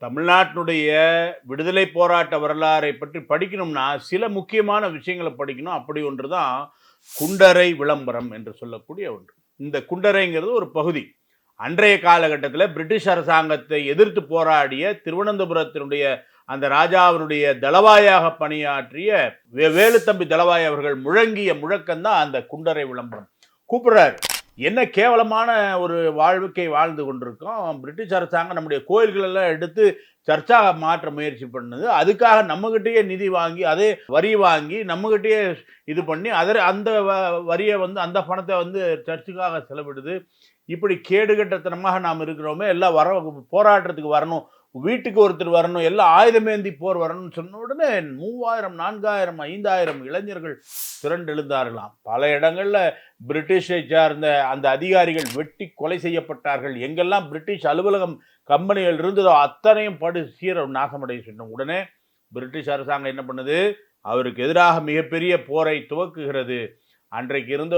தமிழ்நாட்டினுடைய விடுதலை போராட்ட வரலாறை பற்றி படிக்கணும்னா, சில முக்கியமான விஷயங்கள படிக்கணும். அப்படி ஒன்று தான் குண்டறை விளம்பரம் என்று சொல்லக்கூடிய ஒன்று. இந்த குண்டறைங்கிறது ஒரு பகுதி. அன்றைய காலகட்டத்தில பிரிட்டிஷ் அரசாங்கத்தை எதிர்த்து போராடிய திருவனந்தபுரத்தினுடைய அந்த ராஜாவினுடைய தளவாயாக பணியாற்றிய வேலுத்தம்பி தளவாய் அவர்கள் முழங்கிய முழக்கம் தான் அந்த குண்டறை விளம்பரம். கூப்பிடுறாரு. என்ன கேவலமான ஒரு வாழ்க்கை வாழ்ந்து கொண்டிருக்கோம். பிரிட்டிஷ் அரசாங்கம் நம்முடைய கோயில்கள் எல்லாம் எடுத்து சர்ச்சாக மாற்ற முயற்சி பண்ணுது. அதுக்காக நம்மகிட்டயே நிதி வாங்கி, அதே வரி வாங்கி நம்மகிட்டயே இது பண்ணி, அந்த வரிய வந்து அந்த பணத்தை வந்து சர்ச்சுக்காக செலவிடுது. இப்படி கேடுகட்டத்தனமாக நாம் இருக்கிறோமே, எல்லாம் போராட்டத்துக்கு வரணும். வீட்டுக்கு ஒருத்தர் வரணும், எல்லாம் ஆயுதமேந்தி போர் வரணும்னு சொன்ன உடனே 3000, 4000, 5000 இளைஞர்கள் திரண்டெழுந்தார்களாம். பல இடங்கள்ல பிரிட்டிஷை சார்ந்த அந்த அதிகாரிகள் வெட்டி கொலை செய்யப்பட்டார்கள். எங்கெல்லாம் பிரிட்டிஷ் அலுவலகம் கம்பெனிகள் இருந்ததோ அத்தனையும் நாசமடைய சொன்ன உடனே பிரிட்டிஷ் அரசாங்கம் என்ன பண்ணுது? அவருக்கு எதிராக மிகப்பெரிய போரை துவக்குகிறது. அன்றைக்கு இருந்த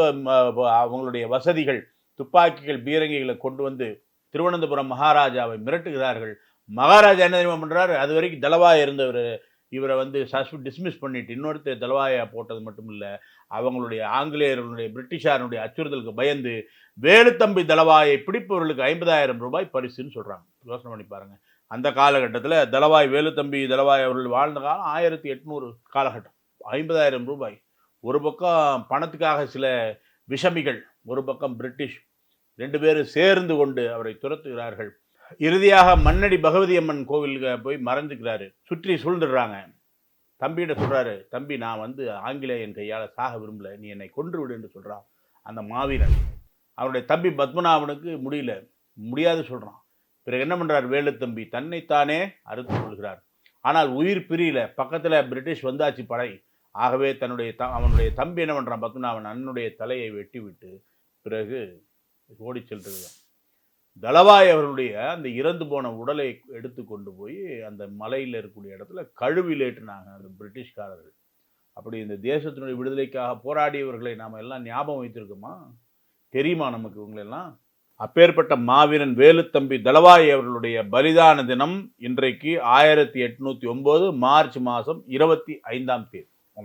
அவங்களுடைய வசதிகள், துப்பாக்கிகள், பீரங்கிகளை கொண்டு வந்து திருவனந்தபுரம் மகாராஜாவை மிரட்டுகிறார்கள். மகாராஜா என்ன தெரியுமா பண்றாரு? அது வரைக்கும் தளவாய் இருந்தவர் இவரை வந்து டிஸ்மிஸ் பண்ணிட்டு இன்னொருத்தர் தளவாயா போட்டது மட்டும் இல்லை, அவங்களுடைய ஆங்கிலேயர்களுடைய பிரிட்டிஷாருடைய அச்சுறுத்தலுக்கு பயந்து வேலுத்தம்பி தளவாயை பிடிப்பவர்களுக்கு 50,000 ரூபாய் பரிசுன்னு சொல்றாங்க. யோசனை பண்ணி பாருங்க. அந்த காலகட்டத்தில் தளவாய் வேலுத்தம்பி தளவாய் அவர்கள் வாழ்ந்த காலம் 1800 காலகட்டம். 50,000 ரூபாய். ஒரு பக்கம் பணத்துக்காக சில விஷமிகள், ஒரு பக்கம் பிரிட்டிஷ், 2 பேரும் சேர்ந்து கொண்டு அவரை துரத்துகிறார்கள். இறுதியாக மண்ணடி பகவதி அம்மன் கோவிலுக்கு போய் மறைஞ்சுக்கிறாரு. சுற்றி சூழ்ந்துடுறாங்க. தம்பிகிட்ட சொல்றாரு, தம்பி நான் வந்து ஆங்கிலேயன் கையால் சாக விரும்பல, நீ என்னை கொன்று விடு என்று சொல்றான் அந்த மாவீரன். அவருடைய தம்பி பத்மநாபனுக்கு முடியாது சொல்றான். பிறகு என்ன பண்றார் வேலுத்தம்பி? தன்னைத்தானே அறுத்து கொள்கிறார். ஆனால் உயிர் பிரியல. பக்கத்தில் பிரிட்டிஷ் வந்தாச்சு படை. ஆகவே அவனுடைய தம்பி என்ன பண்றான்? பத்மநாபன் அண்ணனுடைய தலையை வெட்டி விட்டு பிறகு ஓடி செல்றது. தளவாய் அவர்களுடைய அந்த இறந்து போன உடலை எடுத்து கொண்டு போய் அந்த மலையில் இருக்கக்கூடிய இடத்துல கழுவிலேற்றினாங்க அந்த பிரிட்டிஷ்காரர்கள். அப்படி இந்த தேசத்தினுடைய விடுதலைக்காக போராடியவர்களை நாம் எல்லாம் ஞாபகம் வைத்திருக்கோமா? தெரியுமா நமக்கு இவங்களெல்லாம்? அப்பேற்பட்ட மாவீரன் வேலுத்தம்பி தளவாய் அவர்களுடைய பலிதான தினம் இன்றைக்கு 1809 மார்ச் மாதம் 25ஆம் தேதி.